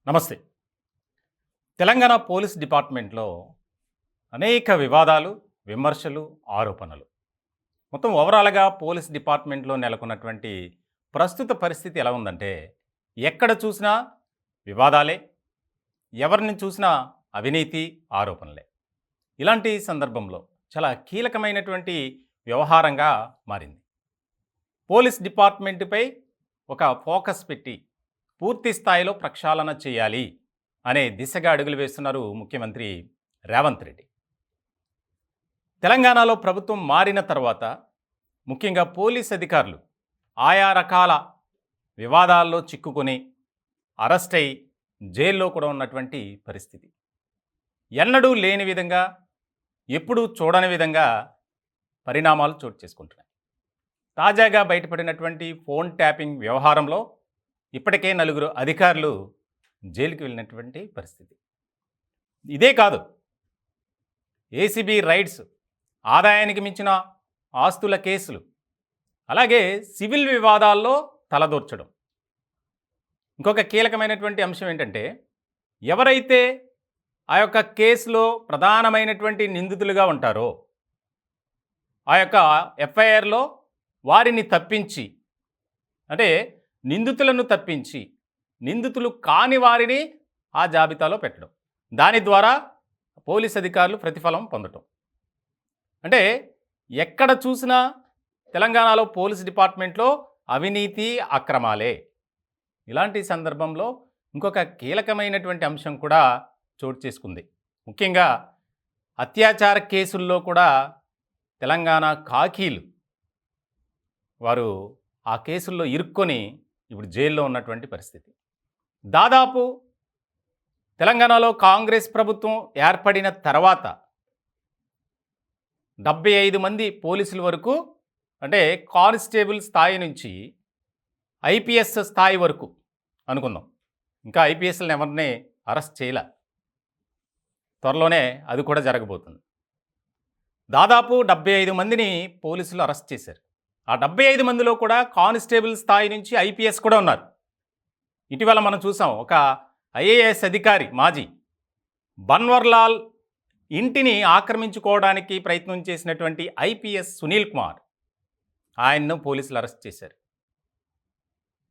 నమస్తే. తెలంగాణ పోలీస్ డిపార్ట్మెంట్‌లో అనేక వివాదాలు, విమర్శలు, ఆరోపణలు. మొత్తం ఓవరాల్‌గా పోలీస్ డిపార్ట్మెంట్‌లో నెలకొన్నటువంటి ప్రస్తుత పరిస్థితి ఎలా ఉందంటే, ఎక్కడ చూసినా వివాదాలే, ఎవరిని చూసినా అవినీతి, ఆరోపణలే. ఇలాంటి సందర్భంలో చాలా కీలకమైనటువంటి వ్యవహారంగా మారింది. పోలీస్ డిపార్ట్మెంట్‌పై ఒక ఫోకస్ పెట్టి పూర్తి స్థాయిలో ప్రక్షాళన చేయాలి అనే దిశగా అడుగులు వేస్తున్నారు ముఖ్యమంత్రి రేవంత్ రెడ్డి. తెలంగాణలో ప్రభుత్వం మారిన తర్వాత ముఖ్యంగా పోలీస్ అధికారులు ఆయా రకాల వివాదాల్లో చిక్కుకొని అరెస్ట్ అయి జైల్లో కూడా ఉన్నటువంటి పరిస్థితి. ఎన్నడూ లేని విధంగా, ఎప్పుడూ చూడని విధంగా పరిణామాలు చోటు చేసుకుంటున్నాయి. తాజాగా బయటపడినటువంటి ఫోన్ ట్యాపింగ్ వ్యవహారంలో ఇప్పటికే నలుగురు అధికారులు జైలుకి వెళ్ళినటువంటి పరిస్థితి. ఇదే కాదు, ఏసీబీ రైడ్స్, ఆదాయానికి మించిన ఆస్తుల కేసులు, అలాగే సివిల్ వివాదాల్లో తలదూర్చడం. ఇంకొక కీలకమైనటువంటి అంశం ఏంటంటే, ఎవరైతే ఆ యొక్క కేసులో ప్రధానమైనటువంటి నిందితులుగా ఉంటారో ఆ యొక్క ఎఫ్ఐఆర్లో వారిని తప్పించి, అంటే నిందితులను తప్పించి నిందితులు కాని వారిని ఆ జాబితాలో పెట్టడం, దాని ద్వారా పోలీస్ అధికారులు ప్రతిఫలం పొందటం. అంటే ఎక్కడ చూసినా తెలంగాణలో పోలీస్ డిపార్ట్మెంట్లో అవినీతి, అక్రమాలే. ఇలాంటి సందర్భంలో ఇంకొక కీలకమైనటువంటి అంశం కూడా చోటు చేసుకుంది. ముఖ్యంగా అత్యాచార కేసుల్లో కూడా తెలంగాణ ఖాకీలు వారు ఆ కేసుల్లో ఇరుక్కొని ఇప్పుడు జైల్లో ఉన్నటువంటి పరిస్థితి. దాదాపు తెలంగాణలో కాంగ్రెస్ ప్రభుత్వం ఏర్పడిన తర్వాత 75 మంది పోలీసుల వరకు, అంటే కానిస్టేబుల్ స్థాయి నుంచి ఐపీఎస్ స్థాయి వరకు అనుకుందాం. ఇంకా ఐపీఎస్లను ఎవరిని అరెస్ట్ చేయలే, త్వరలోనే అది కూడా జరగబోతుంది. దాదాపు 75 మందిని పోలీసులు అరెస్ట్ చేశారు. ఆ 75 మందిలో కూడా కానిస్టేబుల్ స్థాయి నుంచి ఐపీఎస్ కూడా ఉన్నారు. ఇటీవల మనం చూసాం, ఒక ఐఏఎస్ అధికారి మాజీ బన్వర్లాల్ ఇంటిని ఆక్రమించుకోవడానికి ప్రయత్నం చేసినటువంటి ఐపీఎస్ సునీల్ కుమార్, ఆయన్ను పోలీసులు అరెస్ట్ చేశారు.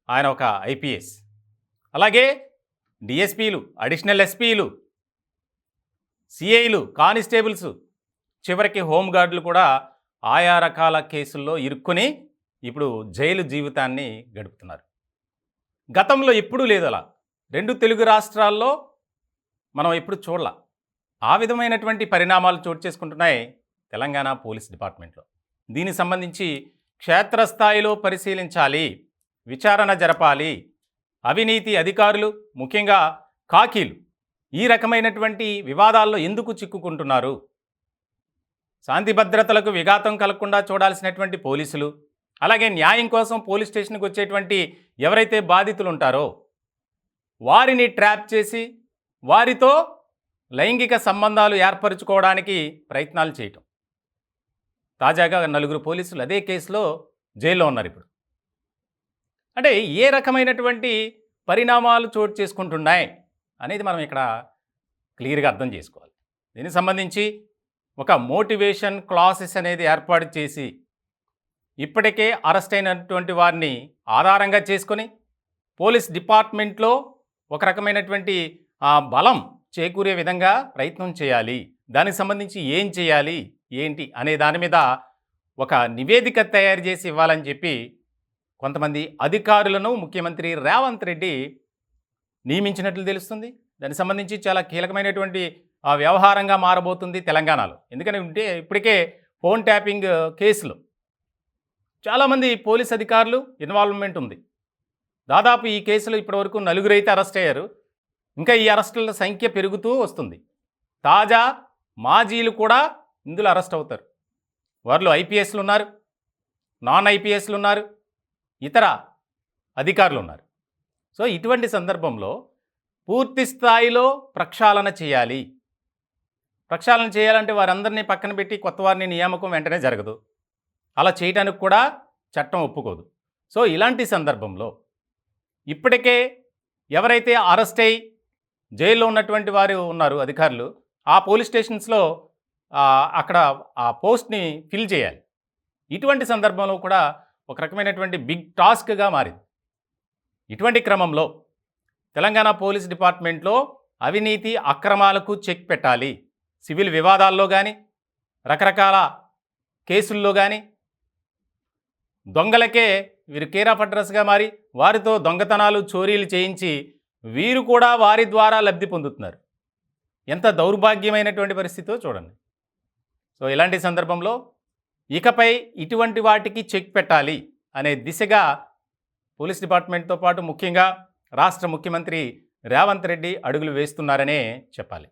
ఆయన ఒక ఐపీఎస్. అలాగే డిఎస్పీలు, అడిషనల్ ఎస్పీలు, సిఐలు, కానిస్టేబుల్స్, చివరికి హోంగార్డులు కూడా ఆయా రకాల కేసుల్లో ఇరుక్కుని ఇప్పుడు జైలు జీవితాన్ని గడుపుతున్నారు. గతంలో ఎప్పుడూ లేదు అలా. 2 తెలుగు రాష్ట్రాల్లో మనం ఎప్పుడు చూడాల. ఆ విధమైనటువంటి పరిణామాలు చోటు చేసుకుంటున్నాయి తెలంగాణ పోలీస్ డిపార్ట్మెంట్లో. దీనికి సంబంధించి క్షేత్రస్థాయిలో పరిశీలించాలి, విచారణ జరపాలి. అవినీతి అధికారులు, ముఖ్యంగా ఖాకీలు ఈ రకమైనటువంటి వివాదాల్లో ఎందుకు చిక్కుకుంటున్నారు, శాంతి భద్రతలకు విఘాతం కలగకుండా చూడాల్సినటువంటి పోలీసులు, అలాగే న్యాయం కోసం పోలీస్ స్టేషన్కి వచ్చేటువంటి ఎవరైతే బాధితులు ఉంటారో వారిని ట్రాప్ చేసి వారితో లైంగిక సంబంధాలు ఏర్పరచుకోవడానికి ప్రయత్నాలు చేయటం. తాజాగా 4 పోలీసులు అదే కేసులో జైల్లో ఉన్నారు ఇప్పుడు. అంటే ఏ రకమైనటువంటి పరిణామాలు చోటు చేసుకుంటున్నాయి అనేది మనం ఇక్కడ క్లియర్గా అర్థం చేసుకోవాలి. దీనికి సంబంధించి ఒక మోటివేషన్ క్లాసెస్ అనేది ఏర్పాటు చేసి ఇప్పటికే అరెస్ట్ అయినటువంటి వారిని ఆధారంగా చేసుకొని పోలీస్ డిపార్ట్మెంట్లో ఒక రకమైనటువంటి బలం చేకూరే విధంగా ప్రయత్నం చేయాలి. దానికి సంబంధించి ఏం చేయాలి, ఏంటి అనే దాని మీద ఒక నివేదిక తయారు చేసి ఇవ్వాలని చెప్పి కొంతమంది అధికారులను ముఖ్యమంత్రి రేవంత్ రెడ్డి నియమించినట్లు తెలుస్తుంది. దానికి సంబంధించి చాలా కీలకమైనటువంటి వ్యవహారంగా మారబోతుంది తెలంగాణలో. ఎందుకంటే ఇప్పటికే ఫోన్ ట్యాపింగ్ కేసులు చాలామంది పోలీస్ అధికారులు ఇన్వాల్వ్మెంట్ ఉంది. దాదాపు ఈ కేసులో ఇప్పటివరకు 4 అయితే అరెస్ట్ అయ్యారు. ఇంకా ఈ అరెస్టుల సంఖ్య పెరుగుతూ వస్తుంది. తాజా మాజీలు కూడా ఇందులో అరెస్ట్ అవుతారు. వారిలో ఐపీఎస్లు ఉన్నారు, నాన్ ఐపీఎస్లు ఉన్నారు, ఇతర అధికారులు ఉన్నారు. సో ఇటువంటి సందర్భంలో పూర్తి స్థాయిలో ప్రక్షాళన చేయాలి. ప్రక్షాళన చేయాలంటే వారందరినీ పక్కన పెట్టి కొత్త వారిని నియామకం వెంటనే జరగదు. అలా చేయడానికి కూడా చట్టం ఒప్పుకోదు. సో ఇలాంటి సందర్భంలో ఇప్పటికే ఎవరైతే అరెస్ట్ అయ్యి జైల్లో ఉన్నటువంటి వారు ఉన్నారు అధికారులు. ఆ పోలీస్ స్టేషన్స్‌లో అక్కడ ఆ పోస్ట్‌ని ఫిల్ చేయాలి. ఇటువంటి సందర్భంలో కూడా ఒక రకమైనటువంటి బిగ్ టాస్క్‌గా మారింది. ఇటువంటి క్రమంలో తెలంగాణ పోలీస్ డిపార్ట్మెంట్‌లో అవినీతి, అక్రమాలకు చెక్ పెట్టాలి. సివిల్ వివాదాల్లో గానీ, రకరకాల కేసుల్లో గానీ, దొంగలకే వీరు కేర్ ఆఫ్ అడ్రస్‌గా మారి, వారితో దొంగతనాలు, చోరీలు చేయించి, వీరు కూడా వారి ద్వారా లబ్ధి పొందుతున్నారు. ఎంత దౌర్భాగ్యమైనటువంటి పరిస్థితో చూడండి. సో, ఇలాంటి సందర్భంలో ఇకపై ఇటువంటి వాటికి చెక్ పెట్టాలి అనే దిశగా పోలీస్ డిపార్ట్మెంట్‌తో పాటు ముఖ్యంగా రాష్ట్ర ముఖ్యమంత్రి రేవంత్ రెడ్డి అడుగులు వేస్తున్నారనే చెప్పాలి.